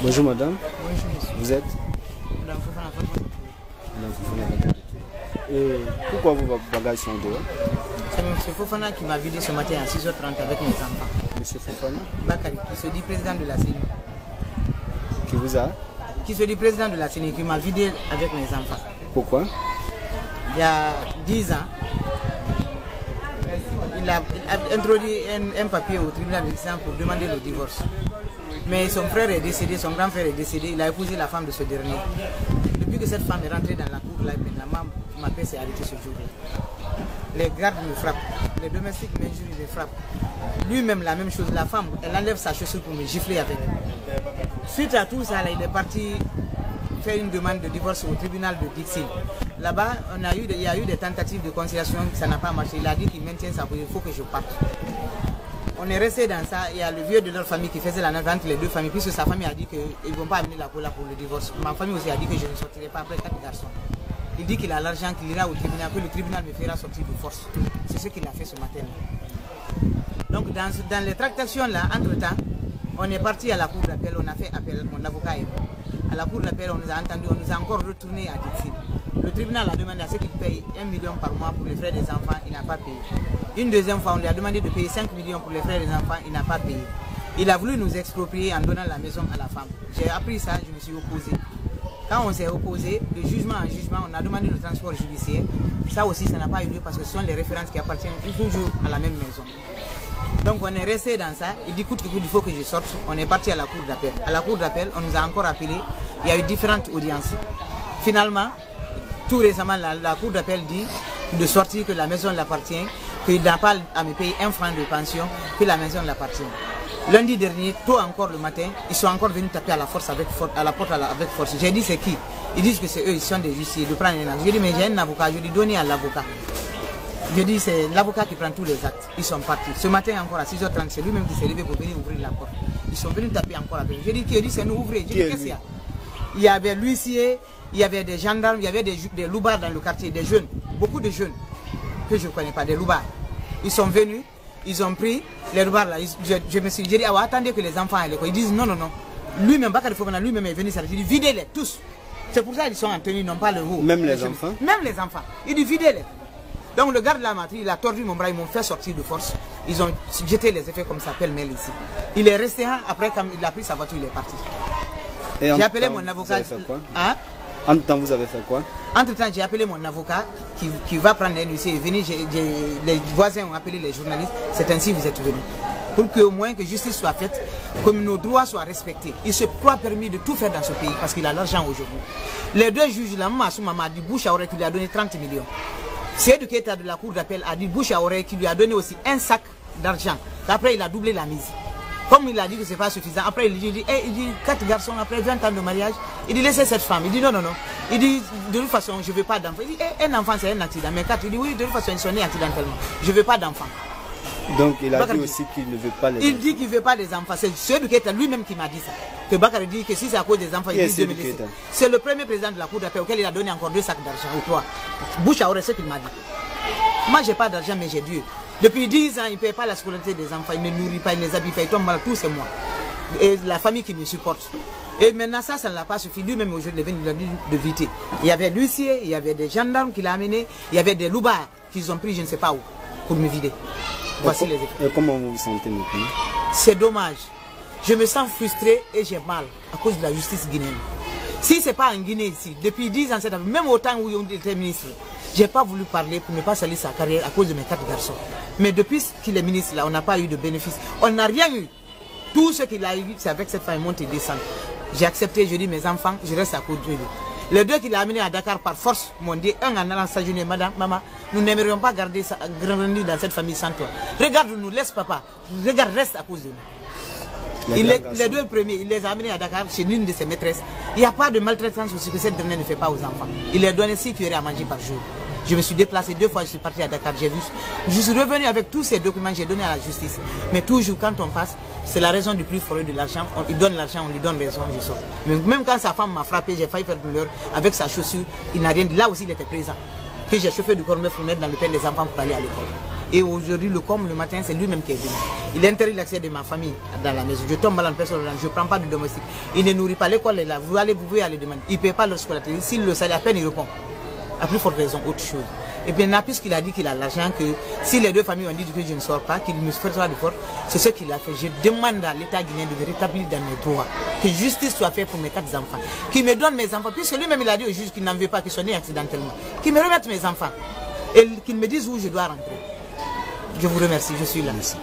Bonjour madame. Bonjour monsieur. Vous êtes Madame Fofana Fatou. Madame Fofana. Pourquoi vos bagages sont dehors? C'est M. Fofana qui m'a vidé ce matin à 6h30 avec mes enfants. Monsieur Fofana? Bakary, qui se dit président de la CENI. Qui vous a? Qui se dit président de la CENI, qui m'a vidé avec mes enfants. Pourquoi? Il y a 10 ans, il a introduit un papier au tribunal de pour demander le divorce. Mais son frère est décédé, son grand frère est décédé, il a épousé la femme de ce dernier. Depuis que cette femme est rentrée dans la cour, là, ma paix s'est arrêtée ce jour-là. Les gardes me frappent, les domestiques m'injurient, me frappent. Lui-même la même chose, la femme, elle enlève sa chaussure pour me gifler avec. Suite à tout ça, là, il est parti faire une demande de divorce au tribunal de Dixil. Là-bas, il y a eu des tentatives de conciliation, ça n'a pas marché. Il a dit qu'il maintient sa position, il faut que je parte. On est resté dans ça, il y a le vieux de leur famille qui faisait la navette entre les deux familles, puisque sa famille a dit qu'ils ne vont pas amener la cola pour le divorce. Ma famille aussi a dit que je ne sortirai pas après 4 garçons. Il dit qu'il a l'argent, qu'il ira au tribunal, que le tribunal me fera sortir de force. C'est ce qu'il a fait ce matin. Donc dans les tractations là, entre-temps, on est parti à la cour d'appel, on a fait appel, mon avocat est bon. À la cour d'appel, on nous a entendu, on nous a encore retourné à Dixil. Le tribunal a demandé à ce qu'il paye 1 million par mois pour les frais des enfants, il n'a pas payé. Une deuxième fois, on lui a demandé de payer 5 millions pour les frais des enfants, il n'a pas payé. Il a voulu nous exproprier en donnant la maison à la femme. J'ai appris ça, je me suis opposé. Quand on s'est opposé, de jugement en jugement, on a demandé le transport judiciaire. Ça aussi, ça n'a pas eu lieu parce que ce sont les références qui appartiennent toujours à la même maison. Donc on est resté dans ça, il dit coûte que coûte, il faut que je sorte. On est parti à la cour d'appel. À la cour d'appel, on nous a encore appelé, il y a eu différentes audiences. Finalement, tout récemment, la cour d'appel dit de sortir, que la maison l'appartient, qu'il n'a pas à me payer 1 franc de pension, que la maison l'appartient. Lundi dernier, tôt encore le matin, ils sont encore venus taper à la porte avec force. J'ai dit c'est qui? Ils disent que c'est eux, ils sont des huissiers, de prendre un avocat. J'ai dit mais j'ai un avocat, je lui ai donné à l'avocat. Je dis c'est l'avocat qui prend tous les actes. Ils sont partis. Ce matin encore à 6h30, c'est lui-même qui s'est levé pour venir ouvrir la porte. Ils sont venus taper encore avec. Je dis qui? Il dit c'est nous, ouvrez. Je dis qu'est-ce qu'il y a? Il y avait l'huissier, il y avait des gendarmes, il y avait des loubards dans le quartier, des jeunes, beaucoup de jeunes que je ne connais pas, des loubards. Ils sont venus, ils ont pris les loubards là. Je me suis dit, ah, attendez que les enfants aient l'école. Ils disent non, non, non. Lui-même, Bakary Fofana, lui-même est venu s'arrêter. Il dit videz-les tous. C'est pour ça qu'ils sont en tenue, non pas le haut. Même les enfants? Même les enfants. Il dit videz-les. Donc le garde de la matrice, il a tordu mon bras, ils m'ont fait sortir de force. Ils ont jeté les effets comme ça, pêle-mêle ici. Il est resté, après quand il a pris sa voiture, il est parti. J'ai appelé mon avocat. Hein? Entre-temps, vous avez fait quoi? Entre-temps, j'ai appelé mon avocat qui va prendre un huissier. Les voisins ont appelé les journalistes. C'est ainsi que vous êtes venus. Pour qu'au moins que justice soit faite, que nos droits soient respectés. Il se croit permis de tout faire dans ce pays parce qu'il a l'argent aujourd'hui. Les deux juges, la maman a dit bouche à oreille qu'il lui a donné 30 millions. C'est le état de la cour d'appel a dit bouche à oreille qu'il lui a donné aussi un sac d'argent. Après, il a doublé la mise. Comme il a dit que ce n'est pas suffisant, après il dit 4 garçons, après 20 ans de mariage, il dit laissez cette femme. Il dit non, non, non. Il dit de toute façon, je ne veux pas d'enfant. Il dit un enfant c'est un accident. Mais 4, il dit oui, de toute façon, ils sont nés accidentellement. Je ne veux pas d'enfant. Donc il a dit aussi qu'il ne veut pas les enfants. Il dit qu'il ne veut pas des enfants. C'est ce Keita lui-même qui m'a dit ça. Que Bakary dit que si c'est à cause des enfants, il dit de me laisser. C'est le premier président de la cour d'appel auquel il a donné encore 2 sacs d'argent ou 3. Bouche à oreille, c'est ce qu'il m'a dit. Moi, je n'ai pas d'argent, mais j'ai Dieu. Depuis 10 ans, il ne paye pas la scolarité des enfants, il ne nourrit pas, il ne les habille pas, il tombe malade, tout c'est moi. Et la famille qui me supporte. Et maintenant, ça ne l'a pas suffi. Lui-même, aujourd'hui, il a dit de viter. Il y avait l'huissier, il y avait des gendarmes qui l'ont amené, il y avait des loubards qu'ils ont pris, je ne sais pas où, pour me vider. Voici les effets. Comment vous vous sentez maintenant? C'est dommage. Je me sens frustré et j'ai mal à cause de la justice guinéenne. Si ce n'est pas en Guinée ici, depuis 10 ans, même au temps où il était ministre, je n'ai pas voulu parler pour ne pas salir sa carrière à cause de mes 4 garçons. Mais depuis qu'il est ministre là, on n'a pas eu de bénéfice. On n'a rien eu. Tout ce qu'il a eu, c'est avec cette femme, il monte et descend. J'ai accepté, je dis mes enfants, je reste à côté de lui. Les 2 qu'il a amenés à Dakar par force m'ont dit, un en allant s'agenouiller, madame, maman, nous n'aimerions pas garder ça, grandir dans cette famille sans toi. Regarde-nous, laisse papa. Regarde, reste à cause de nous. Les 2 premiers, il les a amenés à Dakar chez l'une de ses maîtresses. Il n'y a pas de maltraitance aussi que cette dernière ne fait pas aux enfants. Il leur donnait 6 cuillerées à manger par jour. Je me suis déplacé 2 fois, je suis parti à Dakar, j'ai vu. Je suis revenu avec tous ces documents, j'ai donné à la justice. Mais toujours quand on passe, c'est la raison du plus fort de l'argent. On lui donne l'argent, on lui donne raison, je sors. Mais même quand sa femme m'a frappé, j'ai failli faire douleur avec sa chaussure, il n'a rien dit. Là aussi, il était présent. Puis j'ai chauffé du cornet pour mettre dans le pain des enfants pour aller à l'école. Et aujourd'hui, le matin, c'est lui-même qui est venu. Il interdit l'accès de ma famille dans la maison. Je tombe malade, personne, je ne prends pas de domestique. Il ne nourrit pas, l'école est là. Vous pouvez aller demander. Il ne paie pas leur scolarité. S'il le sait, à peine il répond. À plus forte raison, autre chose. Et bien, puisqu'il a dit qu'il a l'argent, que si les deux familles ont dit que je ne sors pas, qu'il me fera de force, c'est ce qu'il a fait. Je demande à l'État guinéen de me rétablir dans mes droits. Que justice soit faite pour mes 4 enfants. Qu'il me donne mes enfants, puisque lui-même il a dit au juge qu'il n'en veut pas, qu'ils sont nés accidentellement. Qu'il me remette mes enfants. Et qu'il me dise où je dois rentrer. Je vous remercie, je suis là. Merci.